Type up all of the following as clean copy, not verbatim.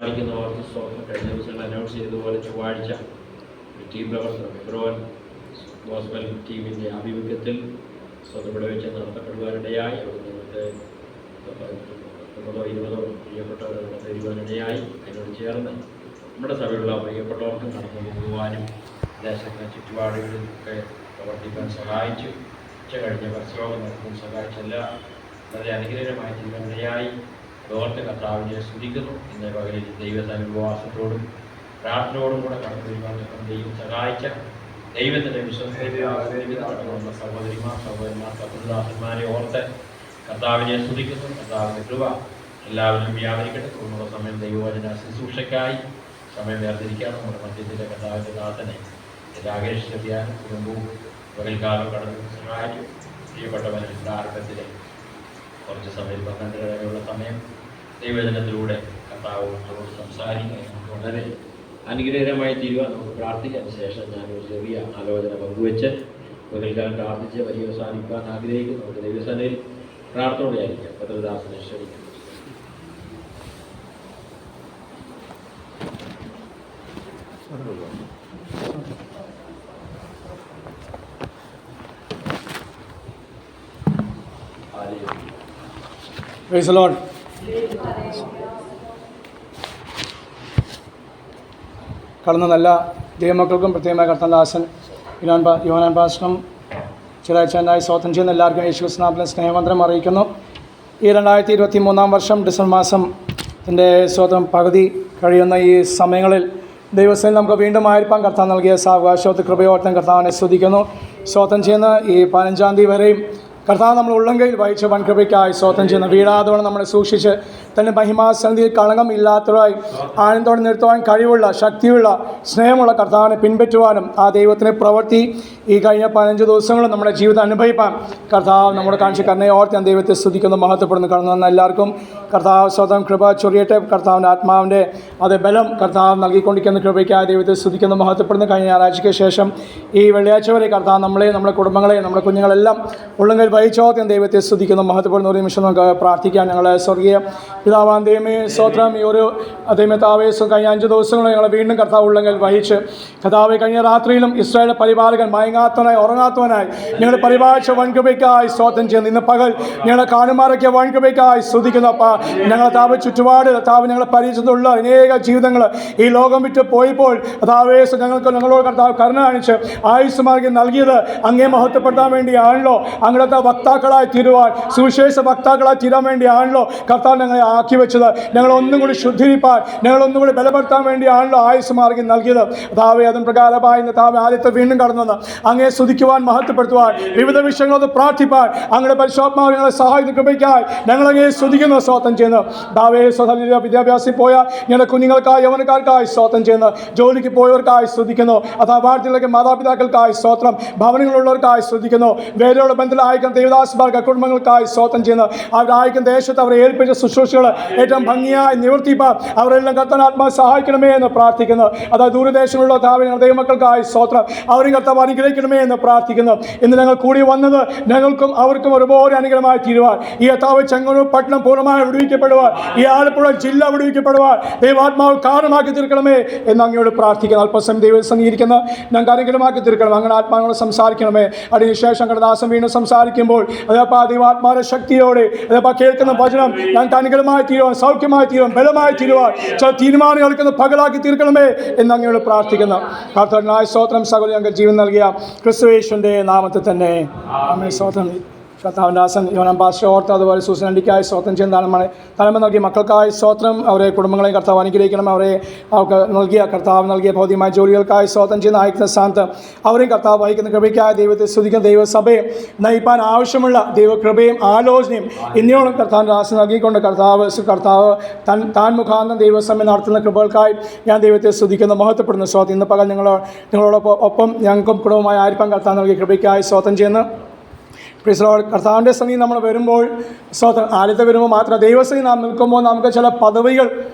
കഴിഞ്ഞ ദിവസം അനൗൺസ് ചെയ്തതുപോലെ ചൊവ്വാഴ്ച ഒരു ടീം പ്രവർത്തനം എബ്രോൻ ഗോസ്ബൽ ടീമിൻ്റെ ആഭിമുഖ്യത്തിൽ ഇവിടെ വെച്ച് നടത്തപ്പെടുവാനിടയായി. അവിടെ നിങ്ങളുടെ 19-20 പ്രിയപ്പെട്ടവരുടെ തരുവാനിടയായി. അതിനോട് ചേർന്ന് നമ്മുടെ സഭയിലുള്ള പ്രിയപ്പെട്ടവർക്കും നടന്നു പോകുവാനും ദേശത്തെ ചുറ്റുപാടുകളിലൊക്കെ പ്രവർത്തിക്കാൻ സഹായിച്ചു. കഴിഞ്ഞ പരസ്യയോഗം നടത്താൻ സഹായിച്ചല്ല വളരെ അനുഗ്രഹമായി തീരുവാനിടയായി. ഓർത്ത് കർത്താവിനെ സ്തുതിക്കുന്നു. ഇന്നേ പകലിൽ ദൈവസനുപവാസത്തോടും പ്രാർത്ഥനയോടും കൂടെ കടന്നു വരുവാൻ ദൈവം സഹായിച്ച ദൈവത്തിൻ്റെ വിശ്വസ്തയുള്ള സഹോദരന്മാർ കർത്തൃദാസന്മാരെ ഓർത്ത് കർത്താവിനെ സ്തുതിക്കുന്നു. കർത്താവിൻ്റെ കൃപ എല്ലാവരും വ്യാപരിക്കട്ടെ. തുടർന്നുള്ള സമയം ദൈവവചന ശുശ്രൂഷയ്ക്കായി സമയം വേർതിരിക്കാനും നമ്മുടെ മധ്യത്തിലെ കർത്താവിൻ്റെ ദാസനെ രാകേഷ് ചെറിയാനും കുടുംബവും പകൽക്കാലം കടന്നു സഹായിക്കും. പ്രിയപ്പെട്ടവരുടെ പ്രാരംഭത്തിലെ കുറച്ച് സമയം 12 വരെയുള്ള സമയം ദൈവവചനത്തിലൂടെ കർത്താവിനോട് സംസാരിക്കാൻ വളരെ അനുഗ്രഹമായി തീരുവാൻ നമുക്ക് പ്രാർത്ഥിക്കാൻ ശേഷം ഞാനൊരു ചെറിയ ആലോചന പങ്കുവെച്ച് പകൽക്കാലം പ്രാർത്ഥിച്ച് വലിയ അവസാനിക്കാൻ ആഗ്രഹിക്കുന്നു. നമുക്ക് ദൈവസേനയിൽ പ്രാർത്ഥനയോടെ ആയിരിക്കാം. ഭദ്രദാസനെ ക്ഷണിക്കുന്നു. Praise the Lord. കടന്ന നല്ല ദൈവമക്കൾക്കും പ്രത്യേകമായ കർത്തദാസൻ യോഹന്നാൻ പാസ്റ്ററും ചിറാഴ്ചനായി സ്വാതന്ത്ര്യം ചെയ്യുന്ന എല്ലാവർക്കും യേശുക്രിസ്തുവിന്റെ സ്നേഹമന്ത്രം അറിയിക്കുന്നു. ഈ 2023 വർഷം ഡിസംബർ മാസത്തിൻ്റെ പകുതി കഴിയുന്ന ഈ സമയങ്ങളിൽ ദൈവസേന നമുക്ക് വീണ്ടും ആയിരിക്കാൻ കർത്താവ് നൽകിയ സാവകാശത്തെ കൃപയോർത്തം കർത്താവിനെ സ്തുതിക്കുന്നു. സ്വാതന്ത്ര്യം ചെയ്യുന്ന ഈ 15-ാം തീയതി വരെയും കർത്താവ് നമ്മൾ ഉള്ളംകൈയിൽ വഹിച്ച വൻകൃപയ്ക്കായി സ്തോത്രം ചെയ്യുന്നു. വീഴാതോടെ നമ്മളെ സൂക്ഷിച്ച് തൻ്റെ മഹിമാസന്നിധിയിൽ കളങ്കം ഇല്ലാത്തതായി ആനന്ദത്തോടെ നിർത്തുവാൻ കഴിവുള്ള ശക്തിയുള്ള സ്നേഹമുള്ള കർത്താവിനെ പിൻപറ്റുവാനും ആ ദൈവത്തിൻ്റെ പ്രവൃത്തി ഈ കഴിഞ്ഞ 15 ദിവസങ്ങളും നമ്മുടെ ജീവിതം അനുഭവിപ്പാൻ കർത്താവ് നമ്മുടെ കാണിച്ച് കരുണയെ ഓർത്ത് ഞാൻ ദൈവത്തെ സ്തുതിക്കുന്നു, മഹത്വപ്പെടുന്നു. കടന്നു വന്ന എല്ലാവർക്കും കർത്താവ് സ്വതം കൃപ ചൊരിയട്ടെ. കർത്താവിൻ്റെ ആത്മാവിൻ്റെ അത് ബലം കർത്താവ് നൽകിക്കൊണ്ടിരിക്കുന്ന കൃപയ്ക്കായി ദൈവത്തെ സ്തുതിക്കുന്നു, മഹത്വപ്പെടുന്നു. കഴിഞ്ഞ ഞായറാഴ്ചയ്ക്ക് ശേഷം ഈ വെള്ളിയാഴ്ച വരെ കർത്താവ് നമ്മളെ, നമ്മുടെ കുടുംബങ്ങളെ, നമ്മുടെ കുഞ്ഞുങ്ങളെല്ലാം ഉള്ളങ്കിൽ വഹിച്ചോദ്യം ദൈവത്തെ സ്തുതിക്കുന്നു, മഹത്വപ്പെടുന്ന. ഒരു നിമിഷം നമുക്ക് പ്രാർത്ഥിക്കാം. ഞങ്ങളെ സ്വർഗീയ പിതാവാം ദൈവമേ, സ്തോത്രം. ഈ ഒരു ദൈവത്താവേ കഴിഞ്ഞ 5 ദിവസങ്ങളും ഞങ്ങളെ വീണ്ടും കർത്താവ് ഉള്ളങ്കിൽ വഹിച്ച് കർത്താവെ കഴിഞ്ഞ രാത്രിയിലും ഇസ്രായേലിന്റെ പരിപാലകൻ മയങ്ങാത്തവനായി ഉറങ്ങാത്തവനായി ഞങ്ങളെ പരിപാലിച്ച വൻകൃപയ്ക്കായി സ്തോത്രം ചെയ്യുന്നു. ഇന്ന് പകൽ ഞങ്ങളെ കാണുമാറൊക്കെ വൻകൃപയ്ക്കായി സ്തുതിക്കുന്നു. അപ്പ ഞങ്ങളെ താവ് ചുറ്റുപാട് താവ് ഞങ്ങളെ പരിചയത്തിലുള്ള അനേക ജീവിതങ്ങൾ ഈ ലോകം വിട്ട് പോയപ്പോൾ കർത്താവേ ഞങ്ങളോട് കർത്താവ് കരുണ കാണിച്ച് ആയുസ് മാർഗ്ഗം നൽകിയത് അങ്ങേ മഹത്വപ്പെടുത്താൻ വേണ്ടിയാണല്ലോ. അങ്ങനത്തെ വക്താക്കളായി തീരുവാൻ, സുവിശേഷ വക്താക്കളായി തീരാൻ വേണ്ടിയാണല്ലോ കർത്താവ് ഞങ്ങളെ ആക്കി വെച്ചത്. ഞങ്ങളൊന്നും കൂടി ശുദ്ധീകരിപ്പാൻ, ഞങ്ങളൊന്നും കൂടി ബലപ്പെടുത്താൻ വേണ്ടിയാണല്ലോ ആയുസ് മാർഗ്ഗം നൽകിയത്. താവേ അതും പ്രകാരമായി താവേ ആദ്യത്തെ വീണ്ടും കടന്നത് അങ്ങേ സ്തുതിക്കുവാൻ, മഹത്വപ്പെടുത്തുവാൻ, വിവിധ വിഷയങ്ങളൊന്ന് പ്രാർത്ഥിപ്പാൻ അങ്ങയുടെ പരിശോധന ഞങ്ങളെ സഹായിക്കുന്ന കൃപയ്ക്കായി ഞങ്ങളങ്ങേ സ്തുതിക്കുന്നു, സ്തോത്രം ചെയ്യുന്നു. താവേ വിദ്യാഭ്യാസത്തിൽ പോയ ഞങ്ങളുടെ കുഞ്ഞുങ്ങൾക്കായി, യൗവനക്കാർക്കായി സ്തോത്രം ചെയ്യുന്നു. ജോലിക്ക് പോയവർക്കായി സ്തുതിക്കുന്നു. അഥവാ വാർത്തയിലേക്ക് മാതാപിതാക്കൾക്കായി സ്തോത്രം, ഭവനങ്ങളുള്ളവർക്കായി സ്തുതിക്കുന്നു. വേദനയോട് ബന്ധത്തിലായിരിക്കുന്ന ദേവദാസന്മാർക്ക് കുടുംബങ്ങൾക്കായി സ്തോത്രം ചെയ്യുന്നു. അവരായിരിക്കുന്ന ദേശത്ത് അവരെ ഏൽപ്പിച്ച ശുശ്രൂഷകൾ ഏറ്റവും ഭംഗിയായി നിവർത്തിപ്പാൻ അവരെല്ലാം കർത്താവിനാത്മാ സഹായിക്കണമേ എന്ന് പ്രാർത്ഥിക്കുന്നു. അതായത് ദൂരദേശങ്ങളിലുള്ള ദൈവമക്കൾക്കായി സ്തോത്രം, അവരും കർത്താവ് അനുഗ്രഹിക്കണമേ എന്ന് പ്രാർത്ഥിക്കുന്നു. ഇന്ന് ഞങ്ങൾ കൂടി വന്നത് ഞങ്ങൾക്കും അവർക്കും ഒരുപോലെ അനുഗ്രഹമായി തീരുവാൻ, ഈ കർത്താവ് ചെങ്ങന്നൂർ പട്ടണം പൂർണ്ണമായി വിടുവിക്കപ്പെടുവാൻ, ഈ ആലപ്പുഴ ജില്ല വിടുവിക്കപ്പെടുവാൻ ദൈവാത്മാവ് കാരണമാക്കി തീർക്കണമേ എന്ന് അങ്ങയോട് പ്രാർത്ഥിക്കുന്നു. അല്പസം ദൈവസംഗീകരിക്കുന്ന ഞങ്ങൾക്ക് അനുഗ്രഹമാക്കി തീർക്കണം. അങ്ങനെ ആത്മാവിനോട് സംസാരിക്കണമേ. അതിനുശേഷം കടദാസം വീണ്ടും സംസാരിക്കുമ്പോൾ അതേപ്പാ ദൈവാത്മാവിന്റെ ശക്തിയോടെ അതേപ്പാ കേൾക്കുന്ന വചനം ഞങ്ങൾക്ക് അനുഗ്രഹമായി തീരുവാൻ, സൗഖ്യമായി തീരുവാൻ, ബലമായി തീരുവാൻ, ചില തീരുമാനങ്ങൾ പകലാക്കി തീർക്കണമേ എന്ന് അങ്ങയോട് പ്രാർത്ഥിക്കുന്നു. കർത്താവിനായ സ്തോത്രം. സകല ഞങ്ങൾക്ക് ജീവൻ നൽകിയ ക്രിസ്തുയേശുവിന്റെ നാമത്തിൽ തന്നെ ആമേൻ. സ്തോത്രം. കർത്താവിൻ്റെ ദാസൻ യോഹന്നാൻ പാസ്റ്റർ ഓർത്ത് അതുപോലെ സൂസനണ്ടിക്കായി സ്തോത്രം ചെയ്യുന്നതാണ്. തലമ നൽകിയ മക്കൾക്കായി സ്തോത്രം, അവരെ കുടുംബങ്ങളെ കർത്താവ് അനുഗ്രഹിക്കണം. അവർക്ക് കർത്താവ് നൽകിയ ഭൗതികമായ ജോലികൾക്കായി സ്തോത്രം ചെയ്യുന്ന അയക്കുന്ന സ്ഥാനത്ത് അവരെയും കർത്താവ് വഹിക്കുന്ന കൃപയ്ക്കായി ദൈവത്തെ സ്തുതിക്കുന്ന. ദൈവസഭയെ നയിപ്പാൻ ആവശ്യമുള്ള ദൈവകൃപയും ആലോചനയും ഇന്നയോളം കർത്താവിൻ്റെ ദാസൻ നൽകിക്കൊണ്ട് കർത്താവ് താൻ മുഖാന്തരം ദൈവസഭയെ നടത്തുന്ന കൃപകൾക്കായി ഞാൻ ദൈവത്തെ സ്തുതിക്കുന്നു, മഹത്വപ്പെടുന്നു. സ്തോത്രം. ഇന്ന് പകൽ നിങ്ങളോടൊപ്പം ഞങ്ങൾക്കും കുടുംബമായി ആയിരിക്കാൻ കർത്താവ് നൽകിയ കൃപയ്ക്കായി സ്തോത്രം ചെയ്യുന്നു. കർത്താവിൻ്റെ സന്നിധി നമ്മൾ വരുമ്പോൾ സ്തോത്രം, ആദ്യത്തെ വരുമ്പോൾ മാത്രം ദൈവസന്നിധി നാം നിൽക്കുമ്പോൾ നമുക്ക് ചില പദവികൾ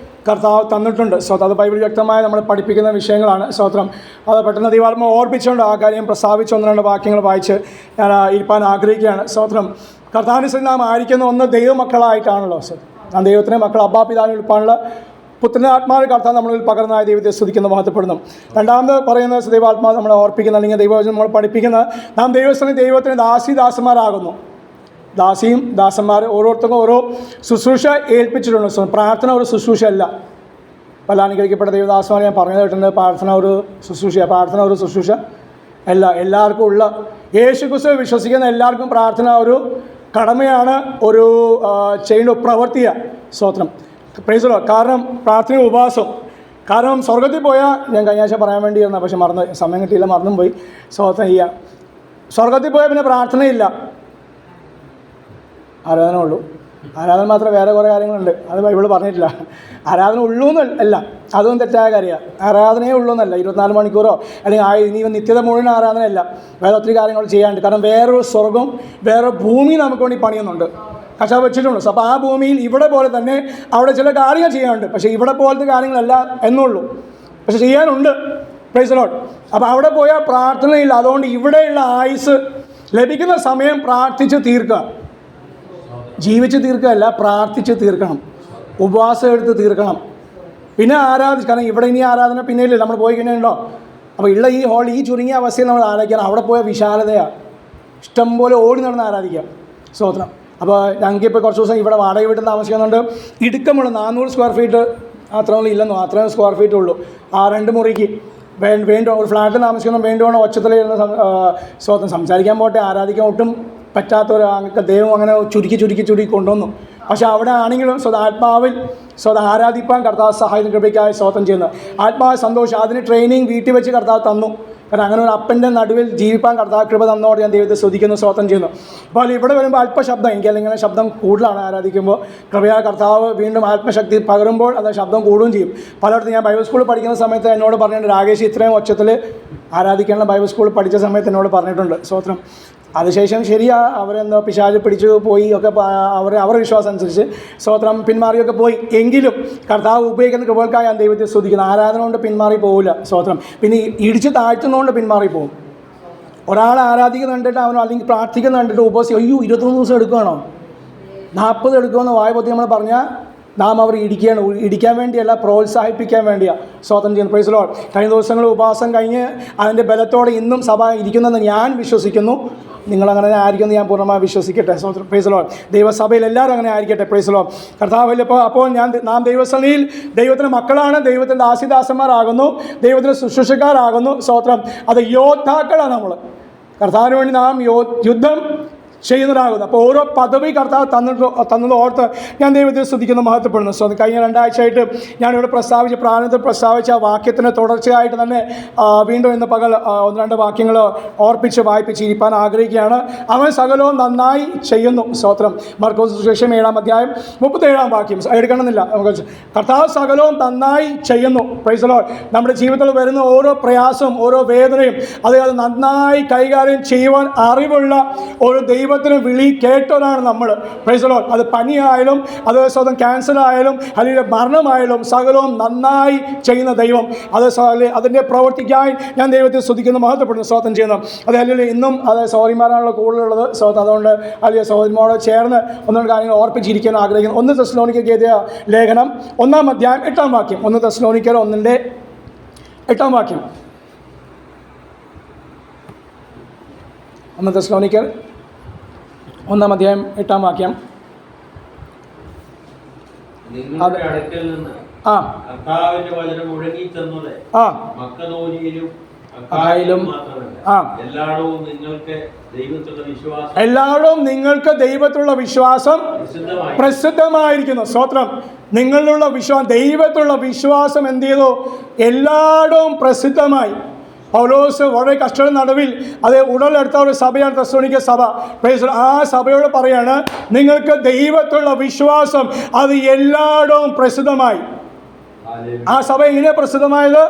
കർത്താവ് തന്നിട്ടുണ്ട്. സ്തോത്രം. അത് ബൈബിൾ വ്യക്തമായി നമ്മൾ പഠിപ്പിക്കുന്ന വിഷയങ്ങളാണ്. സ്തോത്രം. അത് പെട്ടെന്ന് ദൈവാത്മ ഓർപ്പിച്ചുകൊണ്ട് ആ കാര്യം പ്രസ്താവിച്ച് 1-2 വാക്യങ്ങൾ വായിച്ച് ഞാൻ ഇരിപ്പാൻ ആഗ്രഹിക്കുകയാണ്. സ്തോത്രം. കർത്താവിൻ്റെ സന്നിധി നാം ആയിരിക്കുന്ന ഒന്ന് ദൈവമക്കളായിട്ടാണല്ലോ. സ്തോത്രം. ആ ദൈവത്തിൻ്റെ മക്കൾ അബ്ബാ പിതാവിനെ വിളിപ്പാനുള്ള പുത്രൻ്റെ ആത്മാവ് കർത്താവ് നമ്മളിൽ പകർന്നായ ദൈവത്തെ സ്തുതിക്കുന്ന മഹത്വപ്പെടുന്നു. രണ്ടാമത് പറയുന്നത് ദൈവാത്മാവ് നമ്മളെ ഓർപ്പിക്കുന്ന അല്ലെങ്കിൽ ദൈവവചനം നമ്മൾ പഠിപ്പിക്കുന്ന നാം ദൈവത്തിന് ദാസന്മാരാകുന്നു. ദാസിയും ദാസന്മാർ ഓരോരുത്തർക്കും ഓരോ ശുശ്രൂഷ ഏൽപ്പിച്ചിട്ടുണ്ട്. പ്രാർത്ഥന ഒരു ശുശ്രൂഷ അല്ല. പല അനുഗ്രഹിക്കപ്പെട്ട ദൈവദാസന്മാരെ ഞാൻ പറഞ്ഞു കേട്ടിട്ടുണ്ട്, പ്രാർത്ഥന ഒരു ശുശ്രൂഷ അല്ല. എല്ലാവർക്കും ഉള്ള യേശുക്രിസ്തുവിൽ വിശ്വസിക്കുന്ന എല്ലാവർക്കും പ്രാർത്ഥന ഒരു കടമയാണ്, ഒരു ചെയ്യേണ്ട പ്രവൃത്തിയാണ്. സ്തോത്രം, പ്രൈസ് ദി ലോർഡ്. കാരണം പ്രാർത്ഥന ഉപവാസം. കാരണം സ്വർഗത്തിൽ പോയാൽ ഞാൻ കഴിഞ്ഞ ആഴ്ച പറയാൻ വേണ്ടിയിരുന്ന, പക്ഷെ സമയം കിട്ടിയില്ല, മറന്നും പോയി. സ്തോത്രം ചെയ്യാം. സ്വർഗത്തിൽ പോയാൽ പിന്നെ പ്രാർത്ഥനയില്ല, ആരാധന ഉള്ളൂ. ആരാധന മാത്രം, വേറെ കുറേ കാര്യങ്ങളുണ്ട്, അത് ബൈബിൾ പറഞ്ഞിട്ടില്ല. ആരാധന ഉള്ളൂ എന്നല്ല, അതും തെറ്റായ കാര്യമാണ്. ആരാധനയേ ഉള്ളൂ എന്നല്ല, 24 മണിക്കൂറോ അല്ലെങ്കിൽ ഇനി നിത്യത മുഴുവൻ ആരാധനയല്ല, വേറെ ഒത്തിരി കാര്യങ്ങൾ ചെയ്യാനുണ്ട്. കാരണം വേറൊരു സ്വർഗം, വേറൊരു ഭൂമി നമുക്ക് വേണ്ടി പണിയുന്നുണ്ട്, കർത്താവ് വെച്ചിട്ടുണ്ട്. അപ്പോൾ ആ ഭൂമിയിൽ ഇവിടെ പോലെ തന്നെ അവിടെ ചില കാര്യങ്ങൾ ചെയ്യാനുണ്ട്, പക്ഷേ ഇവിടെ പോലത്തെ കാര്യങ്ങളല്ല എന്നുള്ളൂ, പക്ഷെ ചെയ്യാനുണ്ട്. Price the Lord. അപ്പോൾ അവിടെ പോയാൽ പ്രാർത്ഥനയില്ല. അതുകൊണ്ട് ഇവിടെയുള്ള ആയുസ് ലഭിക്കുന്ന സമയം പ്രാർത്ഥിച്ച് തീർക്കുക, ജീവിച്ച് തീർക്കുകയല്ല, പ്രാർത്ഥിച്ച് തീർക്കണം, ഉപവാസം എടുത്ത് തീർക്കണം. പിന്നെ കാരണം ഇവിടെ ഇനി ആരാധന പിന്നെ ഇല്ല, നമ്മൾ പോയി കഴിഞ്ഞുണ്ടോ. അപ്പോൾ ഉള്ള ഈ ഹോൾ, ഈ ചുരുങ്ങിയ അവസ്ഥയിൽ നമ്മൾ ആരാധിക്കണം. അവിടെ പോയ വിശാലതയാണ്, ഇഷ്ടംപോലെ ഓടി നടന്ന് ആരാധിക്കാം. സ്തോത്രം. അപ്പോൾ ഞങ്ങൾക്കിപ്പോൾ കുറച്ച് ദിവസം ഇവിടെ വാടക വീട്ടിൽ താമസിക്കുന്നുണ്ട്. ഇടുക്കമുള്ള 400 സ്ക്വയർ ഫീറ്റ് അത്രയും ഇല്ലെന്നോ, അത്രയും സ്ക്വയർ ഫീറ്റ് ഉള്ളൂ. ആ 2 മുറിക്ക് വേണ്ട ഒരു ഫ്ലാറ്റിൽ താമസിക്കണം. വേണ്ടുവേണം ഒച്ചത്തിലിരുന്ന് സ്തോത്രം സംസാരിക്കാൻ പോട്ടെ, ആരാധിക്കാൻ ഒട്ടും പറ്റാത്തവർ ദൈവം അങ്ങനെ ചുരുക്കി കൊണ്ടുവന്നു. പക്ഷെ അവിടെ ആണെങ്കിലും ആത്മാവിൽ ആരാധിപ്പാൻ കർത്താവ് സഹായം കൃപയ്ക്കായി സ്തോത്രം ചെയ്യുന്നത്. ആത്മാവ് സന്തോഷം, അതിന് ട്രെയിനിങ് വീട്ടിൽ വെച്ച് കർത്താവ് തന്നു. കാരണം അങ്ങനെ ഒരു അപ്പൻ്റെ നടുവിൽ ജീവിപ്പാൻ കർത്താവ് കൃപ തന്നോട് ഞാൻ ദൈവത്തെ സ്തുതിക്കുന്നു, സ്തോത്രം ചെയ്യുന്നു. അപ്പോൾ ഇവിടെ വരുമ്പോൾ അല്പശബ്ദം, എനിക്കല്ലെങ്കിൽ ഇങ്ങനെ ശബ്ദം കൂടുതലാണ് ആരാധിക്കുമ്പോൾ. കൃപയാ കർത്താവ് വീണ്ടും ആത്മശക്തി പകരുമ്പോൾ അത് ശബ്ദം കൂടുകയും ചെയ്യും. പലയിടത്തും ഞാൻ ബൈബിൾ സ്കൂളിൽ പഠിക്കുന്ന സമയത്ത് എന്നോട് പറഞ്ഞിട്ടുണ്ട്, രാകേഷ് ഇത്രയും ഒച്ചത്തിൽ ആരാധിക്കാനുള്ള ബൈബിൾ സ്കൂളിൽ പഠിച്ച സമയത്ത് എന്നോട് പറഞ്ഞിട്ടുണ്ട്. സ്തോത്രം. അതിനുശേഷം ശരിയാ, അവരെന്തോ പിശാച് പിടിച്ചു പോയി ഒക്കെ, അവരുടെ വിശ്വാസം അനുസരിച്ച് സ്തോത്രം പിന്മാറിയൊക്കെ പോയി. എങ്കിലും കർത്താവ് ഉപയോഗിക്കുന്ന കൃപകൾക്കായി ഞാൻ ദൈവത്തെ സ്തുതിക്കുന്നു. ആരാധന കൊണ്ട് പിന്മാറി പോകില്ല. സ്തോത്രം. പിന്നെ ഇടിച്ച് താഴ്ത്തുന്നതുകൊണ്ട് പിന്മാറി പോകും. ഒരാൾ ആരാധിക്കുന്ന കണ്ടിട്ട് അവനോ അല്ലെങ്കിൽ പ്രാർത്ഥിക്കുന്ന കണ്ടിട്ട് ഉപവാസം 21 ദിവസം എടുക്കുകയാണോ 40 എടുക്കുമെന്ന് വായ പൊത്തി നമ്മൾ പറഞ്ഞാൽ നാം അവർ ഇടിക്കാൻ വേണ്ടിയല്ല, പ്രോത്സാഹിപ്പിക്കാൻ വേണ്ടിയാണ് സ്തോത്രം ചെയ്യുന്നത്. Price the Lord. കഴിഞ്ഞ ദിവസങ്ങൾ ഉപവാസം കഴിഞ്ഞ് അതിൻ്റെ ബലത്തോടെ ഇന്നും സഭ ഇരിക്കുന്നെന്ന് ഞാൻ വിശ്വസിക്കുന്നു. നിങ്ങളങ്ങനെ ആയിരിക്കുമെന്ന് ഞാൻ പൂർണ്ണമായി വിശ്വസിക്കട്ടെ. സ്തോത്രം. Price the Lord. ദൈവസഭയിൽ എല്ലാവരും അങ്ങനെ ആയിരിക്കട്ടെ. Price the Lord. കർത്താവിൽ അപ്പോൾ നാം ദൈവസഭയിൽ ദൈവത്തിൻ്റെ മക്കളാണ്, ദൈവത്തിൻ്റെ ദാസിദാസന്മാരാകുന്നു, ദൈവത്തിൻ്റെ ശുശ്രൂഷക്കാരാകുന്നു. സ്തോത്രം. അത് യോദ്ധാക്കളാണ് നമ്മൾ. കർത്താവിന് വേണ്ടി നാം യുദ്ധം ചെയ്യുന്നതാകുന്നു. അപ്പോൾ ഓരോ പദവി കർത്താവ് തന്നത് ഓർത്ത് ഞാൻ ദൈവത്തെ സ്തുതിക്കുന്നു, മഹത്വപ്പെടുന്നു. സോ കഴിഞ്ഞ 2 ആഴ്ചയായിട്ട് ഞാനിവിടെ പ്രാരംഭത്തിൽ പ്രസ്താവിച്ച ആ വാക്യത്തിന് തുടർച്ചയായിട്ട് തന്നെ വീണ്ടും ഇന്ന് പകൽ 1-2 വാക്യങ്ങൾ ഓർപ്പിച്ച് വായിപ്പിച്ചിരിക്കാൻ ആഗ്രഹിക്കുകയാണ്. അവൻ സകലവും നന്നായി ചെയ്യുന്നു. സ്തോത്രം. മർക്കോസ് സുവിശേഷം 7-ാം അധ്യായം 37-ാം വാക്യം എടുക്കണമെന്നില്ല. നമുക്ക് കർത്താവ് സകലവും നന്നായി ചെയ്യുന്നു. Price the Lord. നമ്മുടെ ജീവിതത്തിൽ വരുന്ന ഓരോ പ്രയാസവും ഓരോ വേദനയും അത് നന്നായി കൈകാര്യം ചെയ്യുവാൻ അറിവുള്ള ഒരു ദൈവത്തിന് വിളി കേട്ടവരാണ് നമ്മൾ. Price the Lord. അത് പനിയായാലും അത് സ്വന്തം ക്യാൻസർ ആയാലും അല്ലെങ്കിൽ മരണമായാലും സകലവും നന്നായി ചെയ്യുന്ന ദൈവം. അതിൻ്റെ പ്രവർത്തിക്കായി ഞാൻ ദൈവത്തെ സ്തുതിക്കുന്നു, മഹത്വപ്പെടുന്നു, സ്തോത്രം ചെയ്യുന്നു. അത് അല്ലെങ്കിൽ ഇന്നും അത് സഹോദരിമാരാണല്ലോ കൂടുതലുള്ളത്. അതുകൊണ്ട് അല്ലെങ്കിൽ സഹോദരിമാരോട് ചേർന്ന് 1 കാര്യങ്ങൾ ഓർപ്പിച്ചിരിക്കാൻ ആഗ്രഹിക്കുന്നു. 1 തെസ്സലോനിക്കർക്ക് എഴുതിയ ലേഖനം 1-ാം അധ്യായം 8-ാം വാക്യം. 1 തെസ്സലോനിക്കർ 1-ന്റെ 8-ാം വാക്യം. 1 തെസ്സലോനിക്കർ 1-ാം അധ്യായം 8-ാം വാക്യം. നിങ്ങളുടെ അടുക്കൽ നിന്ന് കർത്താവിന്റെ വചനം ഒഴുകി ചെന്നത് മക്കദോനിയയിലും അഖായിലും മാത്രമല്ല, എല്ലായിടവും നിങ്ങൾക്ക് ദൈവത്തിലുള്ള വിശ്വാസം പ്രസിദ്ധമായിരിക്കുന്നു. സ്തോത്രം. നിങ്ങളിലുള്ള വിശ്വാസം, ദൈവത്തിലുള്ള വിശ്വാസം എന്ത് ചെയ്തു? എല്ലായിടവും പ്രസിദ്ധമായി. പൗലോസ് വളരെ കഷ്ടത നടുവിൽ അത് ഉടലെടുത്ത ഒരു സഭയാണ് തെസ്സലോനിക്ക സഭ. ആ സഭയോട് പറയാണ്, നിങ്ങൾക്ക് ദൈവത്തിലുള്ള വിശ്വാസം അത് എല്ലായിടവും പ്രസിദ്ധമായി. ആ സഭ എങ്ങനെ പ്രസിദ്ധമായത്?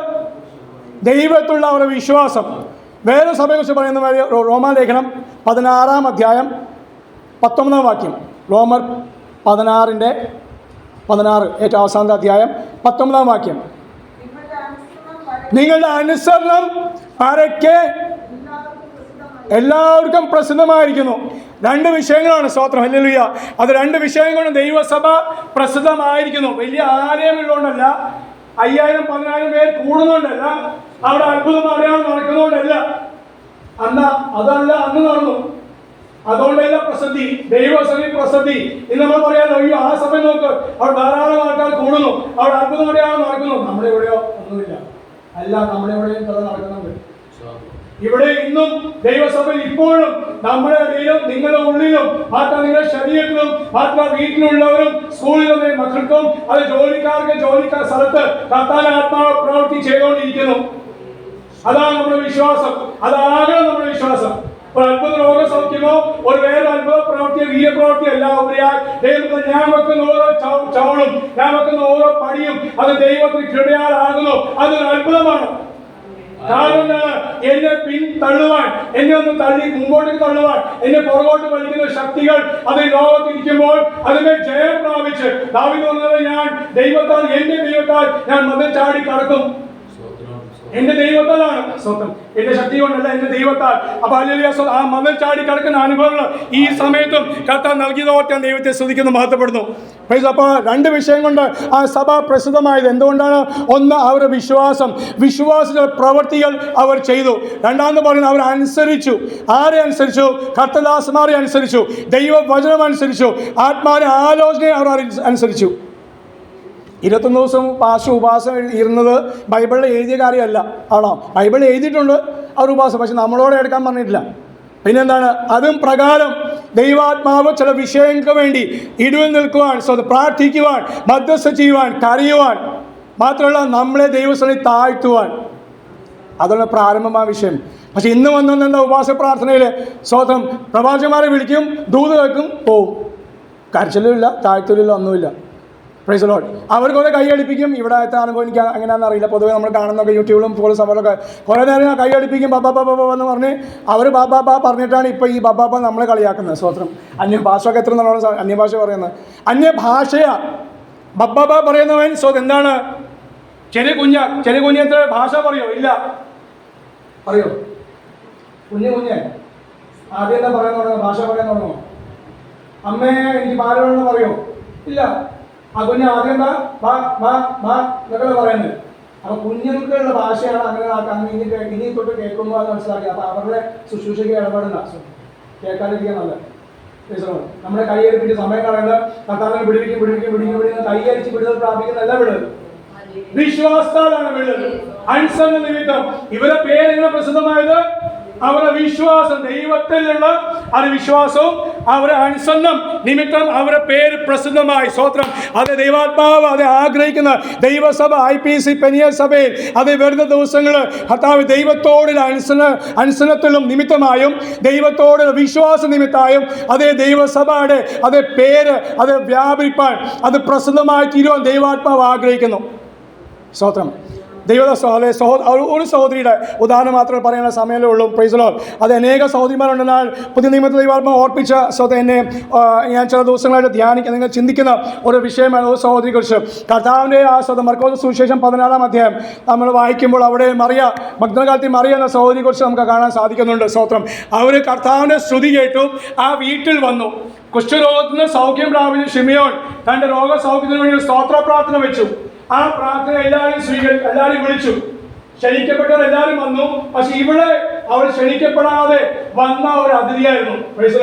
ദൈവത്തിലുള്ള അവരുടെ വിശ്വാസം. വേറെ സഭയെക്കുറിച്ച് പറയുന്ന റോമാലേഖനം 16-ാം അധ്യായം 19-ാം വാക്യം. റോമർ 16 ഏറ്റവും അവസാനത്തെ അധ്യായം 19-ാം വാക്യം. നിങ്ങളുടെ അനുസരണം പരക്കെ എല്ലാവർക്കും പ്രസിദ്ധമായിരിക്കുന്നു. 2 വിഷയങ്ങളാണ്. സ്തോത്രം, ഹല്ലേലൂയ. അത് 2 വിഷയം കൊണ്ട് ദൈവസഭ പ്രസിദ്ധമായിരിക്കുന്നു. വലിയ ആലയമുള്ളതുകൊണ്ടല്ല, 5000-10000 പേർ കൂടുന്നുകൊണ്ടല്ല, അവിടെ അത്ഭുതം അറിയാൻ നടക്കുന്നതുകൊണ്ടല്ല, അന്ന് നടന്നു. അതുകൊണ്ടല്ല പ്രസിദ്ധി, ദൈവസഭയിൽ പ്രസിദ്ധി. ഇന്ന് നമ്മൾ പറയാമല്ലോ, അയ്യോ ആ സഭ നോക്ക്, അവിടെ ധാരാളം ആൾക്കാർ കൂടുന്നു, അവിടെ അത്ഭുതം അറിയാൻ നടക്കുന്നു. നമ്മുടെ എവിടെയോ ഒന്നുമില്ല. അല്ല, നമ്മുടെ എവിടെയും കഥ നടക്കുന്നുണ്ട്. ഇവിടെ ഇന്നും ദൈവസഭയിൽ ഇപ്പോഴും നമ്മുടെ ഇടയിലും നിങ്ങളുടെ ഉള്ളിലും മാത്രം നിങ്ങളുടെ ശരീരത്തിലും മാത്രം വീട്ടിലുള്ളവരും സ്കൂളിലും മക്കൾക്കും അത് ജോലിക്കാർ സ്ഥലത്ത് കർത്താവിന്റെ ആത്മാവ് പ്രവൃത്തി ചെയ്തുകൊണ്ടിരിക്കുന്നു. അതാണ് നമ്മുടെ വിശ്വാസം. അതാകണം നമ്മുടെ വിശ്വാസം. ഒരു അത്ഭുത രോഗസൗഖ്യമോ ഒരു വേറെ അത്ഭുത പ്രവൃത്തിയോ വീരപ്രവൃത്തി അല്ല ഉപരിയായി ദൈവത്തിൽ ഞാൻ വെക്കുന്ന ഓരോ ചവളും ഞാൻ വെക്കുന്ന ഓരോ പടിയും അത് ദൈവത്തിന് കൃപയാലാകുന്നു. അതൊരു അത്ഭുതമാണ്. കാരണം എന്നെ പിന്തള്ളുവാൻ, എന്നെ ഒന്ന് തള്ളി മുമ്പോട്ടേക്ക് തള്ളുവാൻ, എന്നെ പുറകോട്ട് വലിക്കുന്ന ശക്തികൾ അത് ലോകത്തിരിക്കുമ്പോൾ അതിനെ ജയം പ്രാപിച്ച് ദാവീദ് പറഞ്ഞത്, ഞാൻ ദൈവത്താൽ, എന്റെ ദൈവത്താൽ ഞാൻ മതിൽ ചാടി കടക്കും. എന്റെ ദൈവത്താലാണ്. സ്വന്തം എന്റെ ശക്തി കൊണ്ടല്ല, എന്റെ ദൈവത്താൽ. അപ്പൊ ആ മതിൽ ചാടി കിടക്കുന്ന അനുഭവങ്ങൾ ഈ സമയത്തും കർത്താവ് നൽകിയതോർത്ത് ഞാൻ ദൈവത്തെ സ്തുതിക്കുന്നു, മഹത്വപ്പെടുന്നു. അപ്പോൾ 2 വിഷയം കൊണ്ട് ആ സഭ പ്രസിദ്ധമായത് എന്തുകൊണ്ടാണ്? ഒന്ന്, അവരുടെ വിശ്വാസ പ്രവൃത്തികൾ അവർ ചെയ്തു. രണ്ടാമത് പറയുന്നത് അവർ അനുസരിച്ചു. ആരെ അനുസരിച്ചു? കർത്തദാസന്മാരെ അനുസരിച്ചു, ദൈവവചനം അനുസരിച്ചു, ആത്മാവിന്റെ ആലോചനയെ അവർ അനുസരിച്ചു. 21 ദിവസം ഉപാസം ഇരുന്നത് ബൈബിളിൽ എഴുതിയ കാര്യമല്ല, ആണോ? ബൈബിളിൽ എഴുതിയിട്ടുണ്ട് അവർ ഉപാസം, പക്ഷെ നമ്മളോട് എടുക്കാൻ പറഞ്ഞിട്ടില്ല. പിന്നെന്താണ്? അതും പ്രകാരം ദൈവാത്മാവ് ചില വിഷയങ്ങൾക്ക് വേണ്ടി ഇടിവിൽ നിൽക്കുവാൻ, പ്രാർത്ഥിക്കുവാൻ, മധ്യസ്ഥ ചെയ്യുവാൻ, കരയുവാൻ, മാത്രമല്ല നമ്മളെ ദൈവസ്ഥലിൽ താഴ്ത്തുവാൻ. അതാണ് പ്രാരംഭമായ വിഷയം. പക്ഷെ ഇന്ന് വന്നെന്താ? ഉപവാസ പ്രാർത്ഥനയിൽ സ്വതം പ്രവാചകന്മാരെ വിളിക്കും, ദൂത് കേൾക്കും, പോവും. കരച്ചിലുമില്ല, താഴ്ത്തലില്ല, ഒന്നുമില്ല. Price the Lord. അവർ കുറേ കൈയടിപ്പിക്കും. ഇവിടെ അനുഭവം എനിക്ക് എങ്ങനെയാണെന്ന് അറിയില്ല. പൊതുവെ നമ്മൾ കാണുന്നൊക്കെ യൂട്യൂബിലും പോലെ സഭകളൊക്കെ കുറേ നേരം കൈയടിപ്പിക്കും, ബാബാ എന്ന് പറഞ്ഞ് അവർ ബാബാ പറഞ്ഞിട്ടാണ് ഇപ്പോൾ ഈ ബാബാ നമ്മളെ കളിയാക്കുന്നത്. സ്വത്രം അന്യഭാഷയൊക്കെ എത്ര നല്ലോണം അന്യഭാഷ പറയുന്നത്, അന്യഭാഷയാ ബാബാ പറയുന്നവൻ. എന്താണ്? ചെറിയ കുഞ്ഞെത്ര ഭാഷ പറയോ? ഇല്ല. പറയോ? കുഞ്ഞ് ആദ്യം എന്താ പറയാൻ തുടങ്ങുക? ഭാഷ പറയാൻ തുടങ്ങുമോ? അമ്മേ എനിക്ക് പാല് വേണമെന്ന് പറയോ? ഇല്ല. ആ കുഞ്ഞ് ആദ്യം എന്താ എന്നൊക്കെ പറയുന്നത്. അപ്പൊ കുഞ്ഞുങ്ങൾക്കുള്ള ഭാഷയാണ് അങ്ങനെ ഇനി തൊട്ട് കേൾക്കുന്നു എന്ന് മനസ്സിലാക്കി. അപ്പൊ അവരുടെ ശുശ്രൂഷയ്ക്ക് ഇടപെടുന്ന കേൾക്കാതിരിക്കാൻ നല്ല നമ്മുടെ കൈയടിപ്പിച്ച് സമയം കളയുന്നത് കർത്താവിനെ പിടിപ്പിക്കും കൈയടിച്ച് വിടുതൽ പ്രാപിക്കുന്ന എല്ലാ വിടുതൽ വിശ്വാസത്താലാണ് വിടുതൽ. അനുസരണ നിമിത്തം ഇവരുടെ പേര് എങ്ങനെ പ്രസിദ്ധമായത്? അവരുടെ വിശ്വാസം, ദൈവത്തിലുള്ള അത് വിശ്വാസവും അവരുടെ അനുസരണം നിമിത്തം അവരുടെ പേര് പ്രസിദ്ധമായി. സ്തോത്രം. അത് ദൈവാത്മാവ് അത് ആഗ്രഹിക്കുന്ന ദൈവസഭ IPC പെനിയൽ സഭയിൽ അത് വരുന്ന ദിവസങ്ങൾ കർത്താവ് ദൈവത്തോടുള്ള അനുസരണത്തിലും നിമിത്തമായും ദൈവത്തോടുള്ള വിശ്വാസ നിമിത്തമായും അതേ ദൈവസഭയുടെ അതേ പേര് അത് വ്യാപരിപ്പാൻ അത് പ്രസിദ്ധമായി തീരുവാൻ ദൈവാത്മാവ് ആഗ്രഹിക്കുന്നു. സ്തോത്രം. ഒരു സഹോദരിയുടെ ഉദാഹരണം മാത്രമേ പറയാനുള്ള സമയമേ ഉള്ളൂ. Price the Lord. അത് അനേക സഹോദരിമാരുണ്ടെന്നാൽ പുതിയ നിയമത്തിൽ ദൈവാത്മാവ് ഓർപ്പിച്ച എന്നെ ഞാൻ ചില ദിവസങ്ങളായിട്ട് ധ്യാനിക്കുന്ന നിങ്ങൾ ചിന്തിക്കുന്ന ഒരു വിഷയമാണ് ഒരു സഹോദരിയെ കുറിച്ച്. കർത്താവിൻ്റെ ആ മർക്കോസ് സുവിശേഷം 14-ാം അധ്യായം നമ്മൾ വായിക്കുമ്പോൾ അവിടെ മഗ്ദലക്കാരത്തി മറിയ എന്ന സഹോദരിയെ കുറിച്ച് നമുക്ക് കാണാൻ സാധിക്കുന്നുണ്ട്. സ്തോത്രം. അവർ കർത്താവിൻ്റെ സ്തുതി കേട്ടു ആ വീട്ടിൽ വന്നു. കുഷ്ഠരോഗത്തിന് സൗഖ്യം പ്രാപിച്ച ശിമിയോൻ തൻ്റെ രോഗസൗഖ്യത്തിന് വേണ്ടി സ്തോത്ര പ്രാർത്ഥന വെച്ചു. ആ പ്രാർത്ഥന എല്ലാവരും വിളിച്ചു. ക്ഷണിക്കപ്പെട്ടവർ എല്ലാവരും വന്നു. പക്ഷെ ഇവിടെ അവർ ക്ഷണിക്കപ്പെടാതെ വന്ന ഒരു അതിഥിയായിരുന്നു.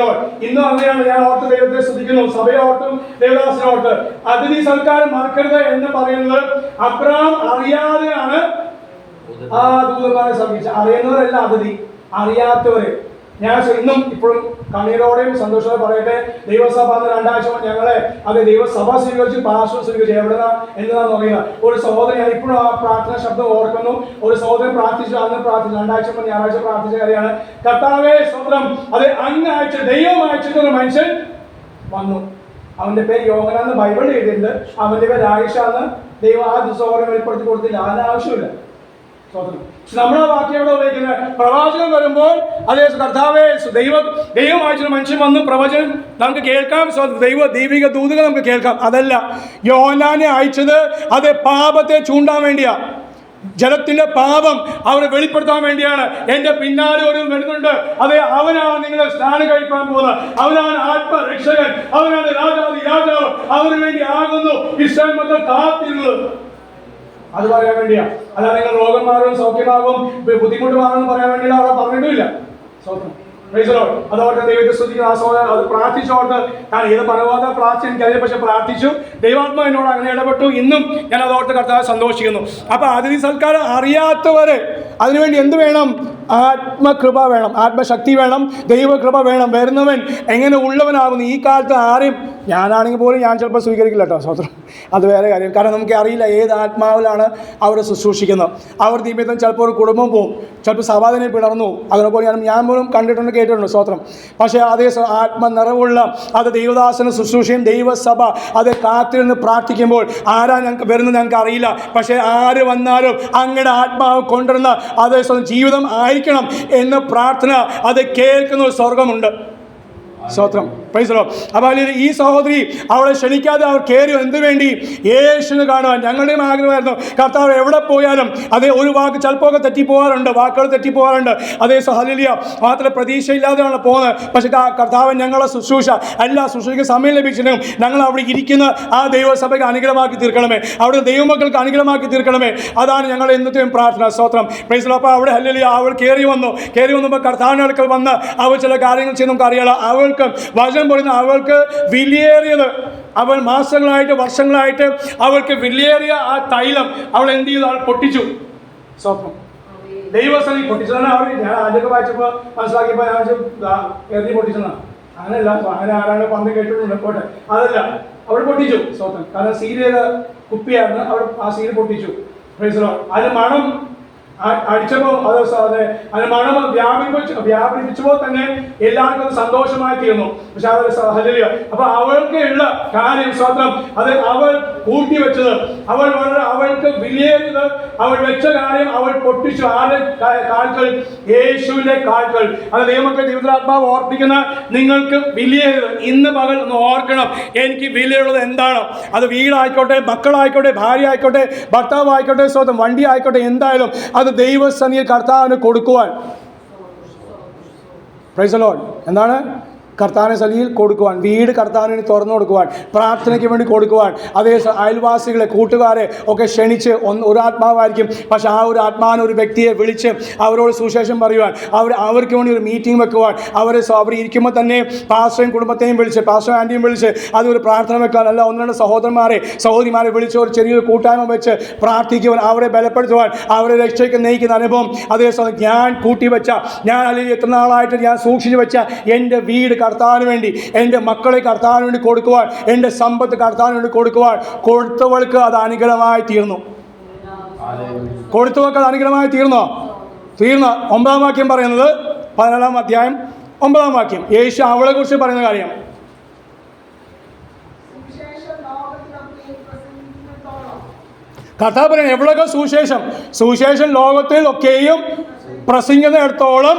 ഇന്നും അങ്ങനെയാണ്. ഞാൻ ഓർത്ത് ദൈവത്തെ സ്തുതിക്കുന്നു. സഭയെ ഓർത്തും ദേവദാസിനെ ഓർത്ത് അതിഥി സൽക്കാരം മറക്കരുത് എന്ന് പറയുന്നത് അബ്രഹാം അറിയാതെയാണ് ആ ദൂതന്മാരെ സമീപിച്ചത്. അറിയുന്നവരല്ല അതിഥി, അറിയാത്തവരെ. ഞാൻ ഇന്നും ഇപ്പോഴും കണ്ണീരോടെയും സന്തോഷത്തോടെ പറയട്ടെ, ദൈവസഭ 2 ആഴ്ച ഞങ്ങളെ ദൈവസഭ സ്വീകരിച്ച് പാർശ്വം സ്വീകരിച്ചു. എവിടെന്നാ എന്താണെന്ന് അറിയുക. ഒരു സഹോദരൻ, ഞാൻ ഇപ്പോഴും ആ പ്രാർത്ഥന ശബ്ദം ഓർക്കുന്നു. ഒരു സഹോദരൻ പ്രാർത്ഥിച്ചു, അന്ന് പ്രാർത്ഥിച്ചു. 2 ആഴ്ച മുമ്പ് ഞായറാഴ്ച പ്രാർത്ഥിച്ച കാര്യമാണ്. കർത്താവേ സ്വന്തം അങ്ങ് അയച്ച ദൈവം അയച്ചിട്ടൊരു മനുഷ്യൻ വന്നു. അവന്റെ പേര് യോഹന്നാന്ന് ബൈബിളിൽ എഴുതിയിട്ടുണ്ട്. അവന്റെ പേര് ആയിഷാന്ന് ദൈവം ആ സഹോദരൻ വെളിപ്പെടുത്തി കൊടുത്തില്ല. അതിന് ആവശ്യമില്ല. നമ്മളെ വാക്യം എവിടെ ഉപയോഗിക്കുന്നത്? പ്രവാചകൻ വരുമ്പോൾ അതേ കർത്താവേ ദൈവം അയച്ചൊരു മനുഷ്യൻ വന്നു, പ്രവചനം നമുക്ക് കേൾക്കാം, ദൈവിക ദൂതുകൾ നമുക്ക് കേൾക്കാം. അതല്ല, യോഹന്നാനെ അയച്ചത് അത് പാപത്തെ ചൂണ്ടാൻ വേണ്ടിയാ. ജലത്തിന്റെ പാപം അവരെ വെളിപ്പെടുത്താൻ വേണ്ടിയാണ്. എൻ്റെ പിന്നാലെ ഒരു വരുന്നുണ്ട്, അതെ, അവനാണ് നിങ്ങളെ സ്നാനം കഴിപ്പാൻ പോകുന്നത്, അവനാണ് ആത്മരക്ഷകൻ, അവനാണ് രാജാതി രാജാവ്, അവന് വേണ്ടി ആകുന്നു ഇസ്രായേൽ മക്കൾ കാത്തിരുന്നത്. അത് പറയാൻ വേണ്ടിയാ. അല്ലാതെ നിങ്ങൾ രോഗം മാറും, സൗഖ്യമാകും, ബുദ്ധിമുട്ട് മാറുമെന്ന് പറയാൻ വേണ്ടിയില്ല, അവിടെ പറഞ്ഞിട്ടില്ല. അതോടെ ദൈവത്തെ സ്തുതിക്കുന്ന ആ സഹോദരൻ അത് പ്രാർത്ഥിച്ചോട്ട് ഞാൻ ഏത് പരമാവധി പ്രാർത്ഥിച്ചു എനിക്കറിയാം, പക്ഷെ പ്രാർത്ഥിച്ചു, ദൈവാത്മാ എന്നോട് അങ്ങനെ ഇടപെട്ടു. ഇന്നും ഞാൻ അതോർത്ത് കർത്താവ് സന്തോഷിക്കുന്നു. അപ്പൊ അതിഥി സൽക്കാരം അറിയാത്തവര് അതിനുവേണ്ടി എന്ത് വേണം? ആത്മകൃപ വേണം, ആത്മശക്തി വേണം, ദൈവകൃപ വേണം. വരുന്നവൻ എങ്ങനെ ഉള്ളവനാകുന്നു. ഈ കാലത്ത് ആരെയും, ഞാനാണെങ്കിൽ പോലും ഞാൻ ചിലപ്പോൾ സ്വീകരിക്കില്ല കേട്ടോ, സ്വത്രം, അത് വേറെ കാര്യം. കാരണം നമുക്ക് അറിയില്ല ഏത് ആത്മാവിലാണ് അവരെ ശുശ്രൂഷിക്കുന്നത്. അവർ നിമിത്തം ചിലപ്പോൾ ഒരു കുടുംബം പോവും, ചിലപ്പോൾ സഭാതനെ പിളർന്നു പോകും. അതിനെപ്പോലെ ഞാൻ പോലും കണ്ടിട്ടുണ്ട്, കേട്ടിട്ടുണ്ട്, സ്വത്രം. പക്ഷേ അതേ ആത്മനിറവുള്ള അത് ദൈവദാസന ശുശ്രൂഷയും ദൈവസഭ അത് കാത്തിരുന്ന് പ്രാർത്ഥിക്കുമ്പോൾ ആരാ ഞങ്ങൾക്ക് വരുന്നത് ഞങ്ങൾക്ക് അറിയില്ല. പക്ഷേ ആര് വന്നാലും അങ്ങയുടെ ആത്മാവ് കൊണ്ടുവരുന്ന അതേ ജീവിതം ആയിരിക്കണം എന്ന് പ്രാർത്ഥന അത് കേൾക്കുന്ന ഒരു സ്വർഗമുണ്ട്. സ്തോത്രം, പ്രൈസ് ദി ലോർഡ്. അപ്പോൾ ഈ സഹോദരി അവളെ ക്ഷണിക്കാതെ അവർ കയറി എന്ത് വേണ്ടി? യേശുവിനെ കാണുവാൻ. ഞങ്ങളുടെയും ആഗ്രഹമായിരുന്നു കർത്താവ് എവിടെ പോയാലും അതേ ഒരു വാക്ക് ചിലപ്പോൾ തെറ്റിപ്പോകാറുണ്ട്, വാക്കുകൾ തെറ്റിപ്പോകാറുണ്ട്. അതേ ഹല്ലേലൂയ, മാത്രമല്ല പ്രതീക്ഷയില്ലാതെയാണ് പോകുന്നത്. പക്ഷേ കർത്താവ് ഞങ്ങളെ ശുശ്രൂഷ എല്ലാ ശുശ്രൂഷയ്ക്ക് സമയം ലഭിച്ചിട്ടും ഞങ്ങൾ അവിടെ ഇരിക്കുന്ന ആ ദൈവസഭയ്ക്ക് അനുഗ്രഹമാക്കി തീർക്കണമേ, അവിടെ ദൈവമക്കൾക്ക് അനുഗ്രഹമാക്കി തീർക്കണമേ. അതാണ് ഞങ്ങൾ എന്നത്തെയും പ്രാർത്ഥന. സ്തോത്രം, പ്രൈസ് ദി ലോർഡ്. അപ്പോൾ അവിടെ ഹല്ലേലൂയ അവൾ കയറി വന്നപ്പോൾ കർത്താവിൻ്റെ അടുക്കൽ വന്ന് അവൾ ചില കാര്യങ്ങൾ ചെയ്ത് നമുക്ക് അറിയാം. അവൾക്ക് വചനം പറയുന്ന അവൾക്ക് വിലയേറിയത്, അവൾ മാസങ്ങളായിട്ട് വർഷങ്ങളായിട്ട് അവൾക്ക് വിലയേറിയ ആ തൈലം അവൾ എന്ത് ചെയ്തു? അവൾ പൊട്ടിച്ചു. സ്വപ്നം ദൈവസ്ഥലം പൊട്ടിച്ചതാണ്. അവർ ഞാൻ ആദ്യമൊക്കെ വായിച്ചപ്പോൾ മനസ്സിലാക്കിയപ്പോൾ ഞാൻ എറിഞ്ഞ് പൊട്ടിച്ചതാണ്. അങ്ങനെയല്ല, അങ്ങനെ ആരാണ് പണ്ട് കേട്ടിട്ടുണ്ട്, പോട്ടെ, അതല്ല, അവൾ പൊട്ടിച്ചു. സ്വപ്നം കാരണം സീൽ ചെയ്ത കുപ്പിയായിരുന്നു, അവൾ ആ സീൽ പൊട്ടിച്ചു. അതിന് മണം അടിച്ചപ്പോൾ അത് മണം വ്യാപിപ്പിച്ചപ്പോൾ തന്നെ എല്ലാവർക്കും അത് സന്തോഷമായി തീർന്നു. പക്ഷെ അത് ഹല്ലേലൂയ. അപ്പൊ അവൾക്ക് ഉള്ള കാര്യം സ്വന്തം അത് അവൾ കൂട്ടിവെച്ചത്, അവൾക്ക് വിലയേറിയത്, അവൾ വെച്ച കാര്യം അവൾ പൊട്ടിച്ചു. ആരുടെ കാൽക്കൾ? യേശുവിന്റെ കാൽക്കൾ. അത് ദൈവമക്കളെ ദൈവത്തിനാത്മാവ് ഓർപ്പിക്കുന്ന നിങ്ങൾക്ക് വിലയേറിയത് ഇന്ന് പകൽ ഒന്ന് ഓർക്കണം. എനിക്ക് വിലയുള്ളത് എന്താണ്? അത് വീടായിക്കോട്ടെ, മക്കളായിക്കോട്ടെ, ഭാര്യ ആയിക്കോട്ടെ, ഭർത്താവ് ആയിക്കോട്ടെ, സ്വന്തം വണ്ടി ആയിക്കോട്ടെ, എന്തായാലും അത് ദൈവസന്നിധിയിൽ കർത്താവിന് കൊടുക്കുവാൻ. Price the Lord. എന്താണ്? കർത്താവിനെ സന്നിധിയിൽ കൊടുക്കുവാൻ, വീട് കർത്താവിന് തുറന്നു കൊടുക്കുവാൻ, പ്രാർത്ഥനയ്ക്ക് വേണ്ടി കൊടുക്കുവാൻ, അതേ അയൽവാസികളെ കൂട്ടുകാരെ ഒക്കെ ക്ഷണിച്ച് ഒരു ആത്മാവായിരിക്കും. പക്ഷെ ആ ഒരു ആത്മാവിനെ ഒരു വ്യക്തിയെ വിളിച്ച് അവരോട് സുവിശേഷം പറയുവാൻ, അവർക്ക് വേണ്ടി ഒരു മീറ്റിംഗ് വെക്കുവാൻ, അവർ ഇരിക്കുമ്പോൾ തന്നെ പാസ്റ്ററേയും കുടുംബത്തെയും വിളിച്ച്, പാസ്റ്റർ ആൻറ്റിയും വിളിച്ച് അതൊരു പ്രാർത്ഥന വെക്കാൻ, അല്ല ഒന്ന് രണ്ട് സഹോദരിമാരെ വിളിച്ച് ഒരു ചെറിയൊരു കൂട്ടായ്മ വെച്ച് പ്രാർത്ഥിക്കുവാൻ, അവരെ ബലപ്പെടുത്തുവാൻ, അവരെ രക്ഷയ്ക്ക് നയിക്കുന്ന അനുഭവം. അതേസമയം ഞാൻ കൂട്ടിവെച്ച, ഞാൻ അല്ലെങ്കിൽ എത്ര നാളായിട്ട് ഞാൻ സൂക്ഷിച്ചു വെച്ച എൻ്റെ വീട് കർത്താവിന് വേണ്ടി, എൻ്റെ മക്കളെ കർത്താവിന് വേണ്ടി കൊടുക്കുവാൻ, എൻ്റെ സമ്പത്ത് കർത്താവിന് വേണ്ടി കൊടുക്കുവാൻ, കൊടുത്തവൾക്ക് അത് അനുഗ്രഹമായി തീർന്നു. കൊടുത്തവൾക്ക് അത് അനുഗ്രഹമായി തീർന്നോ? തീർന്ന 9-ാം വാക്യം പറയുന്നത്, 14-ാം അധ്യായം 9-ാം വാക്യം, യേശു അവളെ കുറിച്ച് പറയുന്ന കാര്യം. കർത്താവ് പറയുന്നത് എവിടെയൊക്കെ സുവിശേഷം ലോകത്തിൽ ഒക്കെയും പ്രസംഗിക്കുന്നിടത്തോളം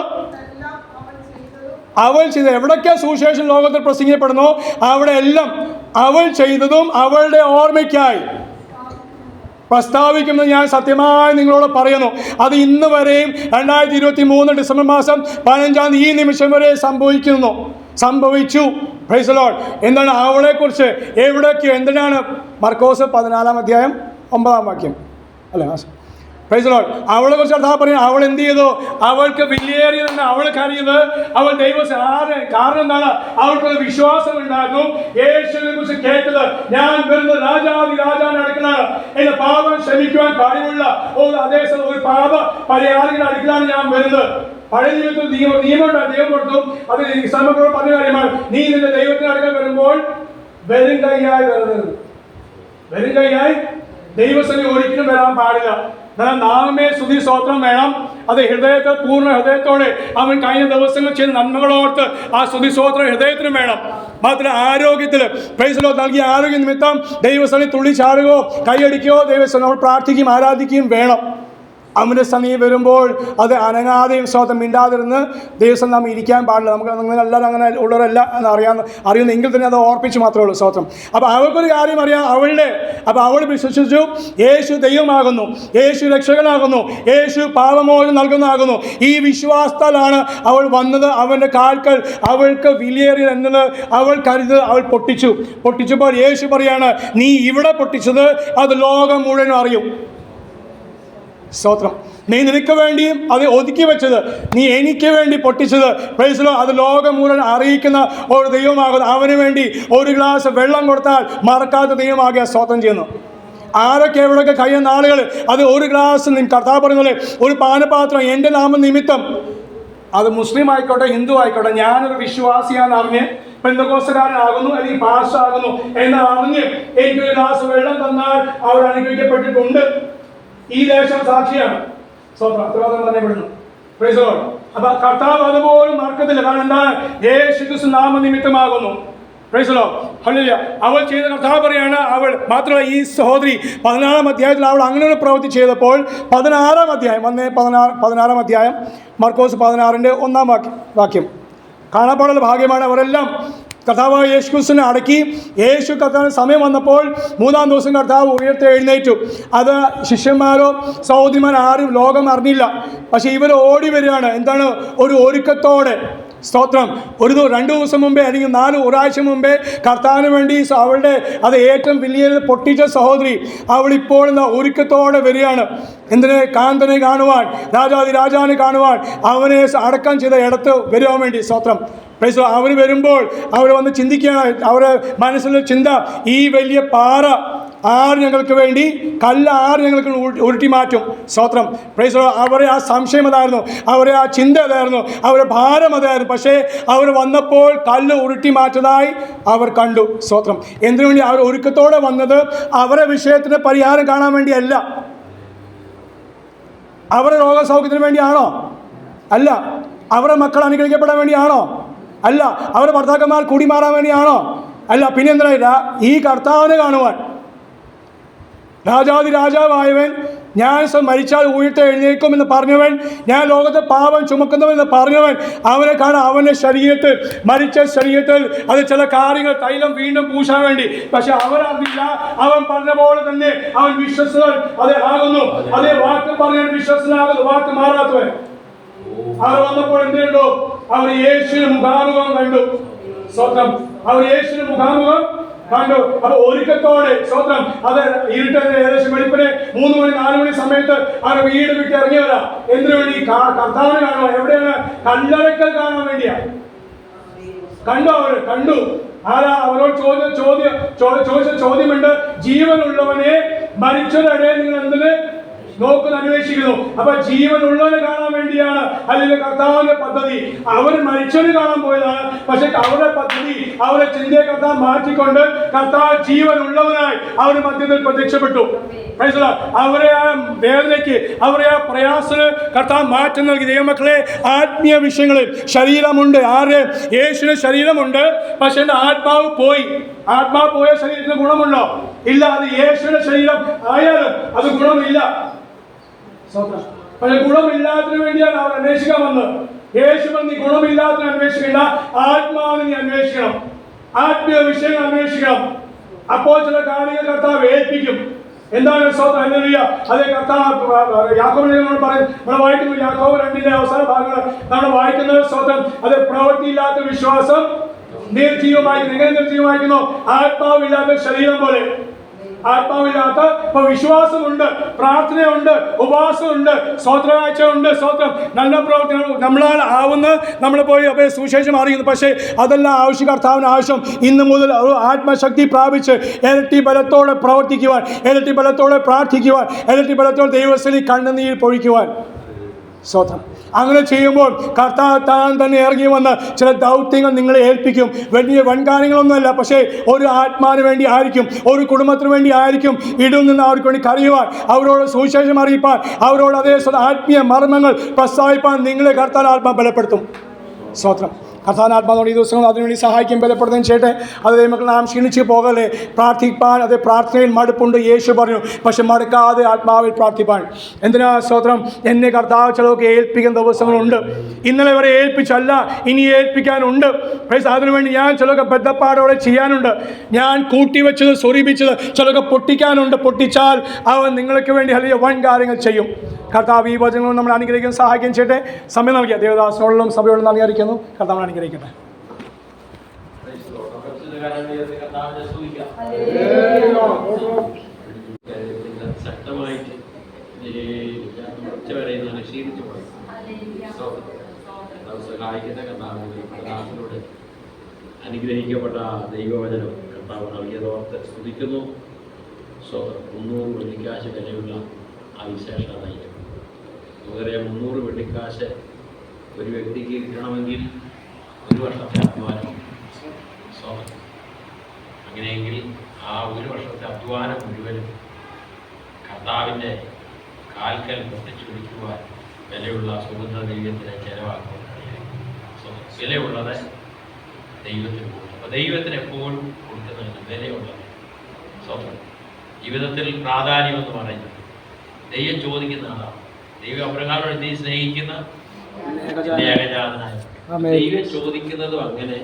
അവൾ ചെയ്ത, എവിടൊക്കെ സുവിശേഷം ലോകത്തിൽ പ്രസംഗിക്കപ്പെടുന്നു അവിടെ എല്ലാം അവൾ ചെയ്തതും അവളുടെ ഓർമ്മയ്ക്കായി പ്രസ്താവിക്കുന്നത് ഞാൻ സത്യമായി നിങ്ങളോട് പറയുന്നു. അത് ഇന്ന് വരെയും 2023 ഡിസംബർ മാസം 15 ഈ നിമിഷം വരെ സംഭവിച്ചു. Price the Lord. എന്താണ് അവളെക്കുറിച്ച്? എവിടേക്ക്? എന്തിനാണ്? മർക്കോസ് 14-ാം അധ്യായം 9-ാം വാക്യം അല്ലേ? Price the Lord. അവളെ കുറിച്ച് കർത്താവ് പറയുന്നത്, അവൾ എന്ത് ചെയ്തു? അവൾക്ക് വിലയേറിയതെന്ന് അവൾ കരുതിയത് അവൾ കാരണം എന്താണ്? അവൾക്കൊരു വിശ്വാസം ഉണ്ടായിരുന്നു. യേശുവിനെ കുറിച്ച് കേട്ടത്, ഞാൻ വരുന്നത് രാജാതി രാജാവിന്റെ അടുക്കലാണ്, എന്റെ പാപം ക്ഷമിക്കുവാൻ കഴിവുള്ള അതേസമയം ഒരു പാപ പരിഹാരിയുടെ അടുക്കലാണ് ഞാൻ വരുന്നത്. പഴയ ജീവിതത്തിൽ നിയമമുണ്ട്, ദൈവം കൊടുത്തു. അത് സമഗ്രത്തോട് പറഞ്ഞ കാര്യമാണ്. നീ നിന്റെ ദൈവത്തിന് അടുക്കൽ വരുമ്പോൾ വെറും കൈയായി വരുന്നത്, വെറും കൈയായി ദൈവസന്നിധി ഒരിക്കലും വരാൻ പാടില്ല. നാമേ സ്തുതി സ്തോത്രം വേണം. അത് പൂർണ്ണ ഹൃദയത്തോടെ അവൻ കഴിഞ്ഞ ദിവസങ്ങൾ ചെയ്ത നന്മകളോർത്ത് ആ സ്തുതി സ്തോത്രം ഹൃദയത്തിനും വേണം. മാത്രമല്ല ആരോഗ്യത്തിൽ, പ്രൈസ് ദി ലോർഡ്, നൽകിയ ആരോഗ്യ നിമിത്തം ദൈവസന്നിധി തുള്ളി ചാടുകയോ കൈയടിക്കുകയോ ദൈവസന്നിധി നമ്മൾ പ്രാർത്ഥിക്കുകയും ആരാധിക്കുകയും വേണം. അവൻ്റെ സന്നിധി വരുമ്പോൾ അത് അനങ്ങാതെയും സ്വതം മിണ്ടാതിരുന്ന് ദിവസം നാം ഇരിക്കാൻ പാടില്ല. നമുക്ക് നിങ്ങളെല്ലാവരും അങ്ങനെ ഉള്ളവരല്ല എന്ന് അറിയുന്നെങ്കിൽ തന്നെ അത് ഓർപ്പിച്ച് മാത്രമേ ഉള്ളൂ സ്വതം. അപ്പോൾ അവൾക്കൊരു കാര്യം അറിയാം, അപ്പോൾ അവൾ വിശ്വസിച്ചു യേശു ദൈവമാകുന്നു, യേശു രക്ഷകനാകുന്നു, യേശു പാപമോചനം നൽകുന്നതാകുന്നു. ഈ വിശ്വാസത്താലാണ് അവൾ വന്നത്. അവൻ്റെ കാൽക്കൽ അവൾക്ക് വിലയേറിയത് എന്നത് അവൾ കരുത്. അവൾ പൊട്ടിച്ചപ്പോൾ യേശു പറയാണ്, നീ ഇവിടെ പൊട്ടിച്ചത് അത് ലോകം മുഴുവനും അറിയും. സ്തോത്രം. നീ നിനക്ക് വേണ്ടിയും അത് ഒതുക്കി വെച്ചത്, നീ എനിക്ക് വേണ്ടി പൊട്ടിച്ചത്, പ്രൈസ് ലോർഡ്, അത് ലോകം മുഴുവൻ അറിയിക്കുന്ന ഒരു ദൈവമാകുന്നു. അവന് വേണ്ടി ഒരു ഗ്ലാസ് വെള്ളം കൊടുത്താൽ മറക്കാത്ത ദൈവമാകിയ സ്തോത്രം ചെയ്യുന്നു. ആരൊക്കെ എവിടെയൊക്കെ കഴിയുന്ന ആളുകൾ അത് ഒരു ഗ്ലാസ് കർത്താവ് പറയുന്നത് ഒരു പാനപാത്രം എൻ്റെ നാമം നിമിത്തം, അത് മുസ്ലിം ആയിക്കോട്ടെ ഹിന്ദു ആയിക്കോട്ടെ, ഞാനൊരു വിശ്വാസിയാണെന്ന് അറിഞ്ഞ് പെന്തക്കോസ്തുകാരനാകുന്നു അല്ലെങ്കിൽ പാസ്റ്ററാകുന്നു എന്ന് അറിഞ്ഞ് എനിക്കൊരു ഗ്ലാസ് വെള്ളം തന്നാൽ അവർ അനുഗ്രഹിക്കപ്പെട്ടിട്ടുണ്ട്. ഈ ദേശം സാക്ഷിയാണ്. സ്വത്രം തന്നെ വിടുന്നു. Praise the Lord. അപ്പൊ കർത്താവ് അതുപോലും മറക്കത്തില്ല. കാരണം എന്താണ്? യേശു ക്രിസ്തു നാമനിമിത്തമാകുന്നു. Praise the Lord. ഹല്ലേലൂയ. അവൾ ചെയ്ത കർത്താവ് പറയാണ്, അവൾ മാത്രമല്ല ഈ സഹോദരി 16-ാം അധ്യായത്തിൽ അവൾ അങ്ങനെ ഒരു പ്രവൃത്തി ചെയ്തപ്പോൾ 16-ാം അധ്യായം മർക്കോസ് 16-ന്റെ 1-ാം വാക്യം കാണാപ്പാടുള്ള ഭാഗ്യമാണ്. അവരെല്ലാം കർത്താവായ യേശു ക്രിസ്തുവിനെ അടക്കി. യേശു കർത്താവിന് സമയം വന്നപ്പോൾ 3-ാം ദിവസം കർത്താവ് എഴുന്നേറ്റു. അത് ശിഷ്യന്മാരോ സഹോദരിമാരോ ആരും ലോകം അറിഞ്ഞില്ല. പക്ഷേ ഇവർ ഓടി വരികയാണ്. എന്താണ്? ഒരു ഒരുക്കത്തോടെ. സ്തോത്രം. 2 ദിവസം മുമ്പേ അല്ലെങ്കിൽ 1 മുമ്പേ കർത്താവിന് വേണ്ടി അവളുടെ അത് ഏറ്റവും വലിയ പൊട്ടിച്ച സഹോദരി അവളിപ്പോൾ ഒരുക്കത്തോടെ വരികയാണ്. എന്തിനെ? കാന്തനെ കാണുവാൻ, രാജാവിനെ കാണുവാൻ, അവനെ അടക്കം ചെയ്ത ഇടത്ത് വരുവാൻ വേണ്ടി. സ്തോത്രം. പ്രൈസ്. അവർ വരുമ്പോൾ അവർ വന്ന് ചിന്തിക്കുകയാണ്. അവരുടെ മനസ്സിലെ ചിന്ത, ഈ വലിയ പാറ ആര് ഞങ്ങൾക്ക് വേണ്ടി, കല്ല് ആര് ഞങ്ങൾക്ക് ഉരുട്ടി മാറ്റും. സ്തോത്രം. പ്രൈസ്. അവരെ ആ സംശയം അതായിരുന്നു, അവരെ ആ ചിന്ത അതായിരുന്നു, അവരുടെ ഭാരം അതായിരുന്നു. പക്ഷേ അവർ വന്നപ്പോൾ കല്ല് ഉരുട്ടി മാറ്റതായി അവർ കണ്ടു. സ്തോത്രം. എന്തിനു വേണ്ടി? അവർ ഒരുക്കത്തോടെ വന്നത് അവരുടെ വിഷയത്തിന് പരിഹാരം കാണാൻ വേണ്ടിയല്ല. അവരുടെ രോഗസൗഖ്യത്തിന് വേണ്ടിയാണോ? അല്ല. അവരുടെ മക്കൾ അനുഗ്രഹിക്കപ്പെടാൻ വേണ്ടിയാണോ? അല്ല. അവരുടെ ഭർത്താക്കന്മാർ കൂടിമാറാൻ വേണ്ടിയാണോ? അല്ല. പിന്നെ എന്തിനാ? ഈ കർത്താവിനെ കാണുവാൻ. രാജാവായവൻ, ഞാൻ മരിച്ചാൽ ഉയർത്തെഴുന്നേൽക്കും എന്ന് പറഞ്ഞവൻ, ഞാൻ ലോകത്തെ പാപം ചുമക്കുന്നവൻ എന്ന് പറഞ്ഞവൻ, അവനെ കാണാൻ അവൻ്റെ ശരീരത്തിൽ, മരിച്ച ശരീരത്തിൽ അത് ചില കാര്യങ്ങൾ തൈലം വീണ്ടും പൂശാൻ വേണ്ടി. പക്ഷെ അവരറിയില്ല. അവൻ പറഞ്ഞ പോലെ തന്നെ അവൻ വിശ്വസ്തൻ അതേ ആകുന്നു. അതേ വാക്ക് പറഞ്ഞ വിശ്വസ്തനാകുന്നു, വാക്ക് മാറാത്തവൻ. അവർ വന്നപ്പോൾ എന്ത് കണ്ടു? അവർ യേശുവിന് മുഖാമുഖം കണ്ടു. സ്വന്തം അവർ യേശുവിന് മുഖാമുഖം കണ്ടു. അപ്പൊ ഒരുക്കത്തോടെ. സ്വന്തം അത് ഇരുട്ടത് ഏകദേശം വെളുപ്പിനെ 3 മണി 4 മണി സമയത്ത് അവർ വീട് വിട്ട് ഇറങ്ങിയവരാ. എന്തിനു വേണ്ടി? കർത്താവിനെ കാണുവാൻ. എവിടെയാണ്? കല്ലറയ്ക്കൽ കാണാൻ വേണ്ടിയാ. കണ്ടു. ആരാ? അവരോട് ചോദിച്ച ചോദ്യമുണ്ട്. ജീവനുള്ളവനെ മരിച്ചവരുടെ നിങ്ങൾ എന്തിന് നോക്കുന്ന അന്വേഷിക്കുന്നു? അപ്പൊ ജീവനുള്ളവനെ കാണാൻ വേണ്ടിയാണ് അല്ലെങ്കിൽ കർത്താവിന്റെ പദ്ധതി. അവർ മരിച്ചവന് കാണാൻ പോയതാണ്. പക്ഷെ അവരുടെ പദ്ധതി, അവരുടെ ചിന്തയെ കർത്താവ് മാറ്റിക്കൊണ്ട് കർത്താവ് ജീവനുള്ളവനായി അവരുടെ മധ്യത്തിൽ പ്രത്യക്ഷപ്പെട്ടു. അവരെ ആ വേദനയ്ക്ക്, അവരെ ആ പ്രയാസത്തിന് കർത്താവ് മാറ്റം നൽകി. ദൈവമക്കളെ, ആത്മീയ വിഷയങ്ങളിൽ ശരീരമുണ്ട്. ആരുടെ? യേശുവിന് ശരീരമുണ്ട്. പക്ഷെ ആത്മാവ് പോയി. ആത്മാവ് പോയ ശരീരത്തിന് ഗുണമുണ്ടോ? ഇല്ല. അത് യേശുവിന്റെ ശരീരം ആയാലും അത് ഗുണമില്ല. പക്ഷെ ഗുണമില്ലാത്തതിന് വേണ്ടിയാണ് അവർ അന്വേഷിക്കാൻ വന്നത്. യേശു നീ ഗുണമില്ലാത്തതിന് അന്വേഷിക്കേണ്ട, ആത്മാവിനെ നീ അന്വേഷിക്കണം, ആത്മീയ വിഷയങ്ങൾ അന്വേഷിക്കണം. അപ്പോൾ ചില കാര്യങ്ങൾ കർത്താവ് ഏൽപ്പിക്കും. എന്താണ്? ഹല്ലേലൂയ. അതേ കർത്താവ് യാക്കോബിനെ നമ്മൾ വായിക്കുന്നു. യാക്കോബ് 2-ന്റെ അവസാന ഭാഗങ്ങൾ നമ്മൾ വായിക്കുന്നത് സ്വന്തം അത് പ്രവൃത്തിയില്ലാത്ത വിശ്വാസം നിർജീവമായിരിക്കുന്നു. എങ്ങനെ നിർജീവമായിരിക്കുന്നു? ആത്മാവില്ലാത്ത ശരീരം പോലെ. ആത്മാവില്ലാത്ത വിശ്വാസമുണ്ട്, പ്രാർത്ഥനയുണ്ട്, ഉപവാസമുണ്ട്, സ്തോത്രവാഴ്ചയുണ്ട്. സ്തോത്രം. നല്ല പ്രവർത്തനങ്ങൾ നമ്മളാൽ ആവുന്ന നമ്മൾ പോയി സുവിശേഷം അറിയുന്നു. പക്ഷേ അതെല്ലാം ആവശ്യം കർത്താവിന് ആവശ്യം. ഇന്ന് മുതൽ ആത്മശക്തി പ്രാപിച്ച് ഇരട്ടി ബലത്തോടെ പ്രവർത്തിക്കുവാൻ, ഇരട്ടി ബലത്തോടെ പ്രാർത്ഥിക്കുവാൻ, ഇരട്ടി ബലത്തോടെ ദൈവസ്ഥലിൽ കണ്ണുനീർ പൊഴിക്കുവാൻ. സ്തോത്രം. അങ്ങനെ ചെയ്യുമ്പോൾ കർത്താവ് താൻ തന്നെ ഇറങ്ങി വന്ന് ചില ദൗത്യങ്ങൾ നിങ്ങളെ ഏൽപ്പിക്കും. വലിയ വൻകാര്യങ്ങളൊന്നുമല്ല, പക്ഷേ ഒരു ആത്മാവിന് വേണ്ടി ആയിരിക്കും, ഒരു കുടുംബത്തിന് വേണ്ടി ആയിരിക്കും. ഇടയിൽ നിന്ന് അവർക്ക് വേണ്ടി കരയുവാൻ, അവരോട് സുവിശേഷം അറിയിപ്പാൻ, അവരോട് അതേ ആത്മീയ മർമ്മങ്ങൾ പ്രസ്താവിപ്പാൻ നിങ്ങളെ കർത്താവ് ആത്മാ ബലപ്പെടുത്തും. സ്തോത്രം. കർത്താനാത്മാവോട് ഈ ദിവസങ്ങൾ അതിനുവേണ്ടി സഹായിക്കും, ബലപ്പെടുത്തുകയും ചെയ്യട്ടെ. അത് ദൈവമക്കൾ നാം ക്ഷീണിച്ച് പോകല്ലേ, പ്രാർത്ഥിപ്പാൻ, അത് പ്രാർത്ഥനയിൽ മടുപ്പുണ്ട് യേശു പറഞ്ഞു, പക്ഷെ മടുക്കാതെ ആത്മാവിൽ പ്രാർത്ഥിപ്പാൻ. എന്തിനാ സ്തോത്രം, എന്നെ കർത്താവ് ചിലതൊക്കെ ഏൽപ്പിക്കുന്ന ദിവസങ്ങളുണ്ട്. ഇന്നലെ വരെ ഏൽപ്പിച്ചല്ല, ഇനി ഏൽപ്പിക്കാനുണ്ട്. അതിനുവേണ്ടി ഞാൻ ചിലതൊക്കെ ബദ്ധപ്പാടോടെ ചെയ്യാനുണ്ട്. ഞാൻ കൂട്ടിവെച്ചത് സ്വരൂപിച്ചത് ചിലതൊക്കെ പൊട്ടിക്കാനുണ്ട്. പൊട്ടിച്ചാൽ അവൻ നിങ്ങൾക്ക് വേണ്ടി വലിയ വൻ കാര്യങ്ങൾ ചെയ്യും. കർത്താവ് ഈ വചനങ്ങളും നമ്മൾ അനുഗ്രഹിക്കാൻ സഹായിക്കുകയും ചെയ്യട്ടെ. സമയം നൽകിയ ദേവദാസനോടും സഭയോടും നന്ദി അറിയിക്കുന്നു. കർത്താവ് അനുഗ്രഹിക്കട്ടെ. ശക്തമായിട്ട് ഉച്ചവരെ ക്ഷീണിച്ചു പോയി സഹായിക്കുന്ന കർത്താവിനോട് അനുഗ്രഹിക്കപ്പെട്ട ദൈവവചനം കർത്താവ് നൽകിയതോർത്ത് സ്തുതിക്കുന്നു. 300 വെള്ളിക്കാശ് വിലയുള്ള ആ വിശേഷ നയിക്കും. നമുക്കറിയാം 300 വെള്ളിക്കാശ് ഒരു വ്യക്തിക്ക് കിട്ടണമെങ്കിൽ 1 വർഷത്തെ അധ്വാനം. അങ്ങനെയെങ്കിൽ ആ 1 വർഷത്തെ അധ്വാനം മുഴുവനും കർത്താവിൻ്റെ കാൽക്കൽ പൊട്ടിച്ചു പിടിക്കുവാൻ വിലയുള്ള സുഗന്ധ ദൈവത്തിനെ ചെലവാക്കുവാൻ കഴിയും. വിലയുള്ളത് ദൈവത്തിന് കൊടുക്കും. അപ്പോൾ ദൈവത്തിന് എപ്പോഴും കൊടുക്കുന്നതിന് വിലയുള്ളത് സ്വന്തം ജീവിതത്തിൽ പ്രാധാന്യം എന്ന് പറയുന്നത് ദൈവം ചോദിക്കുന്ന ആളാണ്. ദൈവം അബ്രഹാമിനെ സ്നേഹിക്കുന്ന ഏകജാതനായ ദൈവം ചോദിക്കുന്നതും അങ്ങനെ